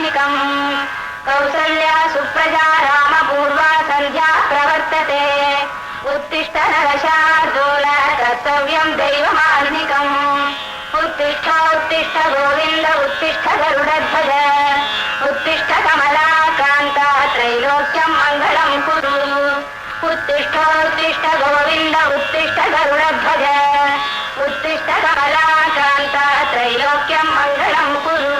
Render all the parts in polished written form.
दीर्घमानिकम् कौसल्या सुप्रजा रामपूर्वा सन्ध्या प्रवर्तते उत्तिष्ठ नरशार्दूल कर्तव्यं दैवमान्निकम् उत्तिष्ठ उत्तिष्ठ गोविन्द उत्तिष्ठ गरुडध्वज उत्तिष्ठ कमलाकान्ता त्रैलोक्यं मङ्गलं कुरु उत्तिष्ठ उत्तिष्ठ गोविन्द उत्तिष्ठ गरुडध्वज उत्तिष्ठ कमलाकान्ता त्रैलोक्यं मङ्गलं कुरु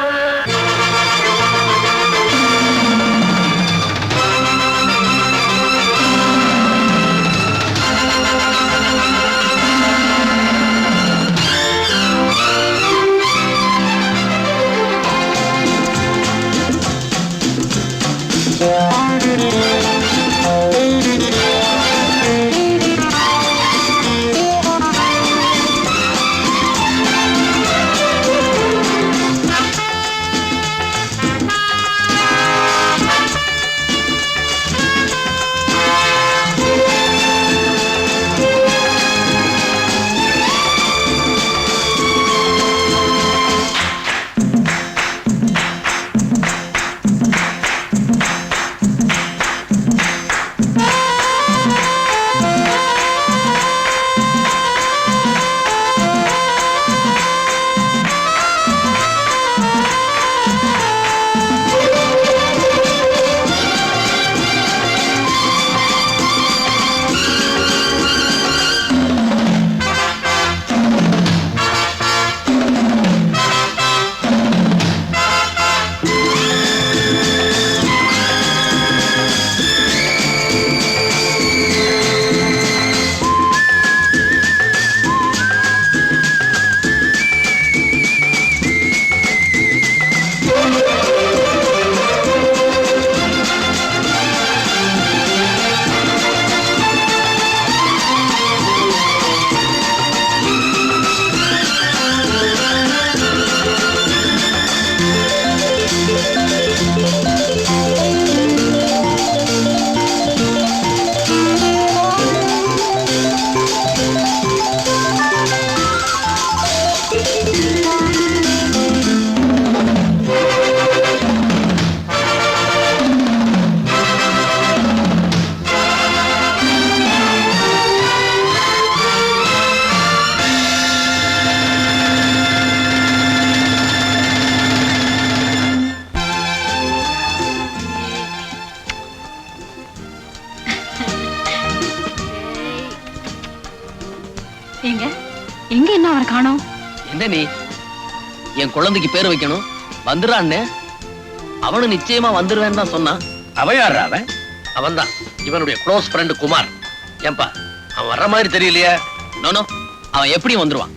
நீ என் குழந்தைக்கு பேர் வைக்கணும் வந்துறான்னு அவனு நிச்சயமா வந்துருவேன்னு தான் சொன்னான். அவன் யாரா? அவன் தான் இவனுடைய க்ளோஸ் ஃப்ரெண்ட் குமார். ஏன்பா அவன் வர்ற மாதிரி தெரியலையே? நோனோ, அவன் எப்படி வந்துருவான்?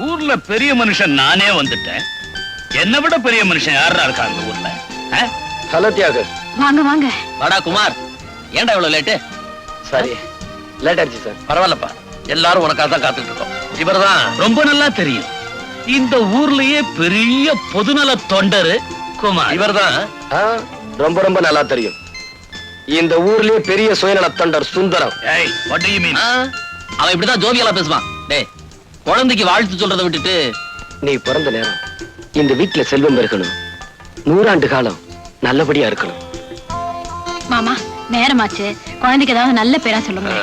ஊர்ல பெரிய மனுஷன் நானே வந்துட்டேன். என்னை விட பெரிய மனுஷன் யாரா இருக்கா அந்த ஊர்ல? ஹலோ தியாகு, வாங்க வாங்க. வாடா குமார், ஏன்டா இவ்வளவு லேட்டு? சாரி, லேட் ஆயிடுச்சு சார். பரவாயில்லப்பா, எல்லாரும் உனக்காக தான் காத்துட்டு இருக்கோம். இவர்தான் ரொம்ப நல்லா தெரியும், இந்த ஊர்லயே பெரிய பொதுநல தொண்டரு குமார். இவர்தான் ரொம்ப ரொம்ப நல்லா தெரியும், இந்த ஊர்லயே பெரிய சுயநல தொண்டர் சுந்தரம். அவன் இப்படிதான் ஜோவியலா பேசுவான். டேய், குழந்தைக்கு வாழ்த்து சொல்றதை விட்டுட்டு நீ பிறந்த நேரம் இந்த வீட்டுல செல்வம் இருக்கணும், 100 ஆண்டு காலம் நல்லபடியா இருக்கணும். மாமா, நேரமாச்சு, குழந்தைக்கு ஏதாவது நல்ல பேரா சொல்லுங்க.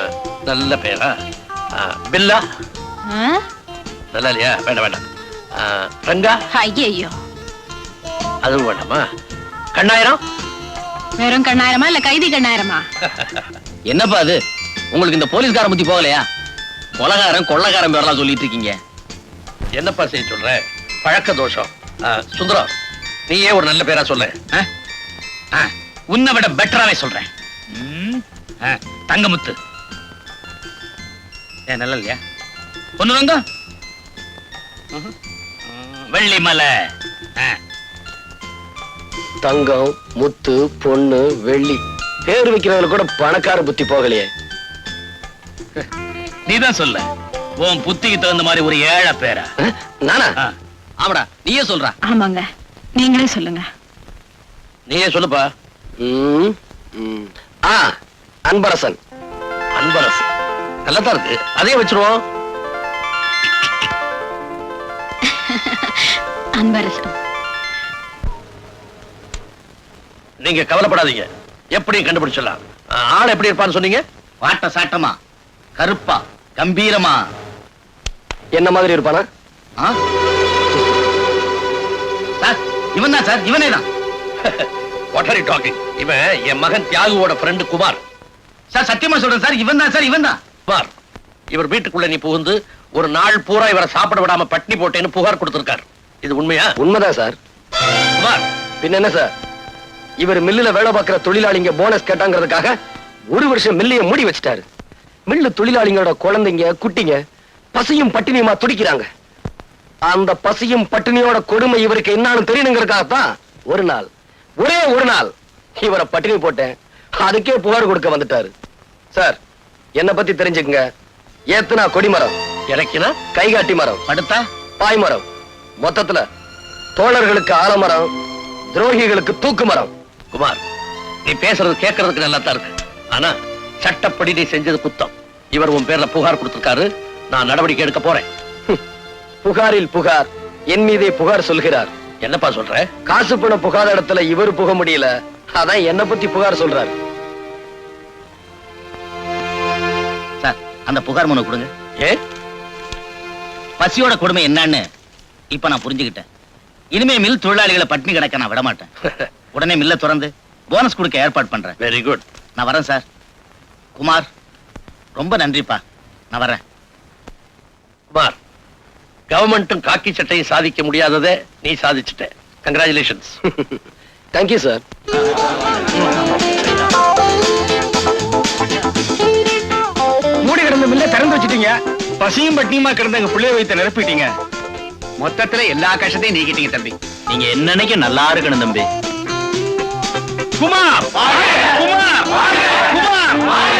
நல்ல பேரா? பில்லா நல்லா இல்லையா? வேண்டாம் வேண்டாம். ரங்கா? ஐயோ, அதுவும் வேண்டாமா? கண்ணாயிரம்? வெறும் கண்ணாயிரமா இல்ல கைதி கண்ணாயிரமா? என்னப்பா அது, உங்களுக்கு இந்த போலீஸ்காரன் பத்தி போகலையா? கொலகாரன் கொள்ளக்காரன் பேரெல்லாம் சொல்லிட்டு இருக்கீங்க. என்னப்பா செய்ய சொல்ற? பழக்க தோஷம். சுந்தரம், நீயே ஒரு நல்ல பேரா சொல்ல. உன்னை விட பெட்டராவே சொல்றேன். தங்கமுத்து. நல்ல இல்லையா? ஒண்ணு ரங்க. வெள்ளிமலை. தங்கம், முத்து, பொண்ணு, வெள்ளி பேர் வைக்கிறவங்க கூட பணக்கார புத்தி போகலையே. நீதான் சொல்ல, உன் புத்திக்கு தகுந்த மாதிரி ஒரு ஏழை பேரா? நானா? ஆமாடா, நீயே சொல்ற. ஆமாங்க, நீங்களே சொல்லுங்க. நீயே சொல்லுப்பா. அன்பரசன். அன்பரசன் நல்லதா இருக்கு, அதே வச்சிருவோம். அன்பரசன். நீங்க கவலைப்படாதீங்க, எப்படி கண்டுபிடிச்சிடலாம். ஆள் எப்படி இருப்பான்னு சொன்னீங்க? வாட்ட சாட்டமா, கருப்பா, கம்பீரமா. என்ன மாதிரி இருப்பானா? ஆ? சார் இவன் தான் சார், இவனே தான். What are you talking? இவன் என் மகன் தியாகுவோட ஃப்ரெண்ட் குமார். சார் சத்தியமா சொல்றேன் சார், இவன் தான் சார், இவன் தான். குமார், இவர் வீட்டுக்குள்ள நீ புகுந்து ஒரு நாள் பூரா இவரை சாப்பிட விடாம பட்டினி போட்டேன்னு புகார் கொடுத்திருக்கார். இது உண்மையா? உண்மைதான் சார். குமார், பின்ன என்ன சார், இவர் மில்லுல வேலை பார்க்கிற தொழிலாளிங்க போனஸ் கேட்டாங்கிறதுக்காக 1 வருஷம் மில்லைய மூடி வச்சிட்டாரு. மில்லு தொழிலாளிங்களோட குழந்தைங்க குட்டிங்க பசியும் பட்டினியுமா துடிக்கிறாங்க. அந்த பசியும் பட்டினியோட கொடுமை இவருக்கு என்னன்னு தெரியணுங்கிறதுக்காகத்தான் ஒரே ஒரு நாள் இவரை பட்டினி போட்டேன். அதுக்கே புகார் கொடுக்க வந்துட்டாரு. சார், என்ன பத்தி தெரிஞ்சுக்குங்க. ஏத்துனா கொடிமரம், இறக்கினா கைகாட்டி மரம், படுத்தா பாய்மரம், மொத்தத்துல தோழர்களுக்கு ஆலமரம், துரோகிகளுக்கு தூக்கு மரம். குமார், நீ பேசுறது கேட்கறதுக்கு நல்லா தான் இருக்கு. ஆனா சட்டப்படி நீ செஞ்சது குத்தம். இவர் உன் பேர்ல புகார் கொடுத்திருக்காரு. நான் நடவடிக்கை எடுக்க போறேன். புகாரில் புகார், என் மீதே புகார் சொல்கிறார். என்னப்பா சொல்ற? காசு பண புகாத இடத்துல இவர் புக முடியல, அதான் என்ன பத்தி புகார் சொல்றாரு. சார் அந்த புகார் மனு கொடுங்க. ஏ, பசியோட கொடுமை என்னன்னு இப்ப நான் புரிஞ்சுக்கிட்டேன். இனிமே மில் தொழிலாளிகளை பட்டினி கிடக்க நான் விட மாட்டேன். உடனே மில்ல திறந்து போனஸ் கொடுக்க ஏற்பாடு பண்றேன். Very good. நான் வரேன் சார். குமார், ரொம்ப நன்றிப்பா. நான் வரேன். குமார், கவர்மெண்ட்டும் காக்கி சட்டையும் சாதிக்க முடியாததை நீ சாதிச்சுட்ட. கங்க்ராச்சுலேஷன்ஸ். Thank you sir. மூடி கிடந்த மில்ல திறந்து வச்சிட்டீங்க. பசியும் பட்டினியுமா கிடந்த எங்க பிள்ளைய வைத்த நிரப்பிட்டீங்க. மொத்தத்துல எல்லா கஷ்டத்தையும் நீக்கிட்டீங்க தம்பி. நீங்க என்னன்னைக்கு நல்லா இருக்கணும் தம்பி. குமார், குமார், குமார், குமார்,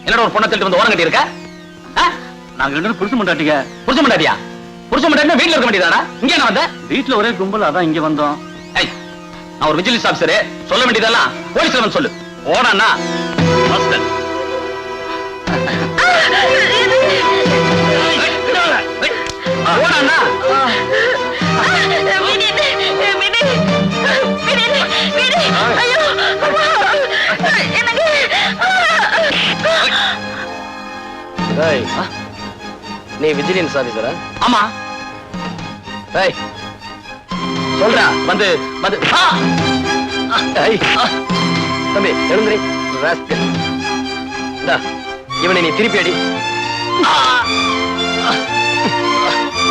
என்னோட ஒரு பொண்ணை தள்ளிட்டு வந்து ஓரம் கட்டி இருக்க? நாங்க ரெண்டு புருஷ மாட்டாட்டிங்க. புருஷ மாட்டாட்டியா? புருஷ மாட்டாட்டினா வீட்டுல இருக்க வேண்டியதானா? இங்க என்ன வந்த? வீட்டுல ஒரே கும்பல், அதான் இங்க வந்தோம். ஏய், நான் ஒரு விஜிலன்ஸ் ஆபீசர். சொல்ல வேண்டியதெல்லாம் போலீஸ்ல வந்து சொல்லு. ஓடானா ஓடானா ஏய், நீ விஜிலன்ஸ் ஆபீசரா? ஆமா. ஏய், சொல்றா. வந்து வந்து ஏய், தம்பி எழுந்திரி. ராஸ்கல். இந்தா, இவனை நீ திருப்பி அடி.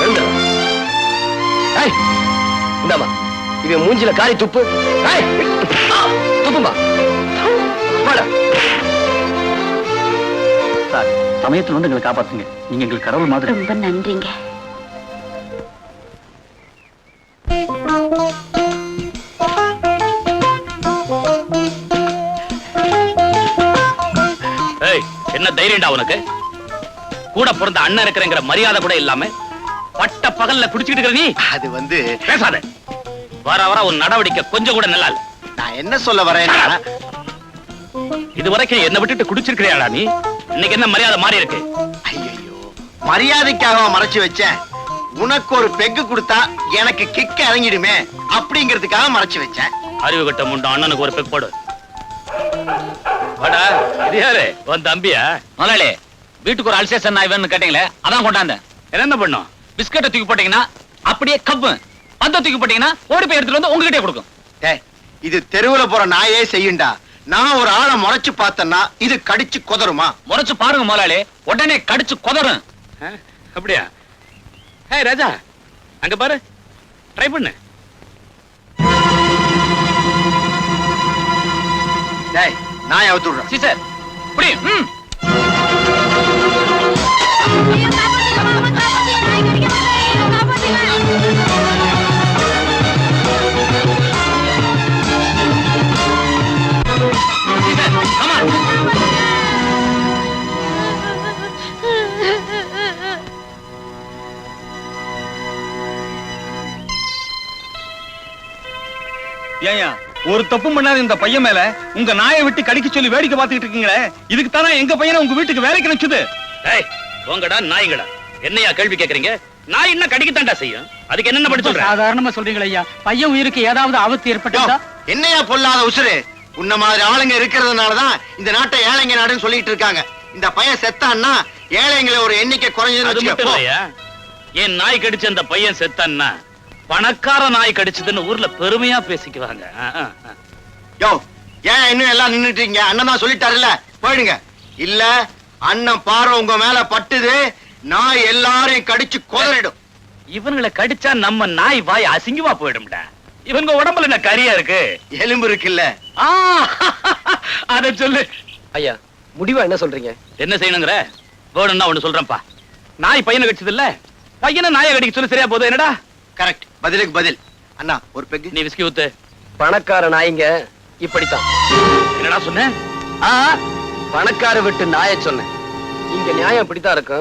எழுந்துடா. ஏய், இந்தாமா, இவன் மூஞ்சில காரி துப்பு. ஏய், துப்புமா. வாடா. சார், சமயத்துல வந்து எங்களை காப்பாத்துங்க. நீங்க எங்களுக்கு கடவுள் மாதிரி. ரொம்ப நன்றிங்க. என்ன தைரியம்டா உனக்கு? கூட பிறந்த அண்ணன் இருக்கிறங்கிற மரியாதை கூட இல்லாம பட்ட பகல்ல குடிச்சிட்டு இருக்கிற நீ. அது வந்து பேசாத. வர வர ஒரு நடவடிக்கை கொஞ்சம் கூட நல்லா இல்ல. நான் என்ன சொல்ல வரேன்னா, இதுவரைக்கும் என்ன விட்டுட்டு குடிச்சிருக்கிறியாடா நீ? இன்னைக்கு என்ன மரியாதை மாறி இருக்கு? ஐயோ, மரியாதைக்காக மறைச்சு வச்சேன். உனக்கு ஒரு பெக்கு கொடுத்தா எனக்கு கிக்க இறங்கிடுமே அப்படிங்கிறதுக்காக மறைச்சு வச்சேன். அறிவு கட்ட முண்ட அண்ணனுக்கு ஒரு பெக் போடு. வாடா, இது யாரு? உன் தம்பியா? முதலாளி, வீட்டுக்கு ஒரு அல்சேஷன் ஆய்வுன்னு கேட்டீங்களே, அதான் கொண்டாந்தேன். என்ன பண்ணும்? பிஸ்கட்டை தூக்கி போட்டீங்கன்னா அப்படியே கப்பு, பந்த தூக்கி போட்டீங்கன்னா ஓடி போய் எடுத்துட்டு வந்து உங்ககிட்டே கொடுக்கும். டேய், இது தெருவுல போற நாயே செய்யுண்டா. நான் ஒரு ஆளை முறைச்சு பார்த்தேன்னா இது கடிச்சு குதறுமா? முறைச்சு பாருங்க முதலாளி, உடனே கடிச்சு குதறும். அப்படியா? ஏய் ராஜா, அங்க பாரு, ட்ரை பண்ணு. டேய், நான் அவுத்து விடுறேன். சீசர், புடி. ஏயா ஒரு தப்பு பண்ணாத இந்த பையன் மேல உங்க நாயை விட்டு கடிக்க சொல்லி வேடிக்கை பார்த்துக்கிட்டு இருக்கீங்களே, இதுக்கு தானே எங்க பையனை உங்க வீட்டுக்கு வேலைக்கு நினைச்சது. ஏய் போங்கடா நாய்களா, என்னையா கேள்வி கேக்குறீங்க? நாய் என்ன கடிக்கத்தாண்டா செய்யும், அதுக்கு என்னென்ன பண்ண சொல்ற? சாதாரணமா சொல்றீங்களா ஐயா? பையன் உயிருக்கு ஏதாவது ஆபத்து ஏற்பட்டதா? என்னையா பொல்லாத உசுரு, உன்ன மாதிரி ஆளுங்க இருக்கிறதுனாலதான் இந்த நாட்டை ஏழைங்க நாடுன்னு சொல்லிட்டு இருக்காங்க. இந்த பையன் செத்தான்னா ஏழைங்களை ஒரு எண்ணிக்கை அது மட்டும் குறைஞ்சது. இல்லையா, என் நாய் கடிச்ச அந்த பையன் செத்தான்னா பணக்கார நாய் கடிச்சதுன்னு ஊர்ல பெருமையா பேசிக்குவாங்க. யோ ஏன் இன்னும் எல்லாம் நின்னுட்டீங்க? அண்ணன் தான் சொல்லிட்டாருல்ல, போயிடுங்க. இல்ல அண்ணன் பார்வை உங்க மேல பட்டுது, நாய் எல்லாரையும் கடிச்சு கொதறிடும். இவங்களை கடிச்சா நம்ம நாய் வாய் அசிங்கமா போயிடும்டா. இவங்க உடம்புல என்ன கரியா இருக்கு? எலும்பு இருக்குல்ல. ஆ, அத சொல்லு. ஐயா முடிவா என்ன சொல்றீங்க? என்ன செய்யணுங்கிற? வேணும்னா ஒண்ணு சொல்றேன்ப்பா. நாய் பையனை கடிச்சது இல்ல, பையனை நாயை கடிக்க சொல்லி சரியா போதும். என்னடா கரெக்ட், பதிலுக்கு பதில். அண்ணா ஒரு பெக்கு. நீ விஸ்கி ஊத்து. பணக்கார நாய்ங்க இப்படித்தான். என்னடா சொன்ன? பணக்கார விட்டு நாயை சொன்னேன். இங்க நியாயம் இப்படித்தான் இருக்கும்.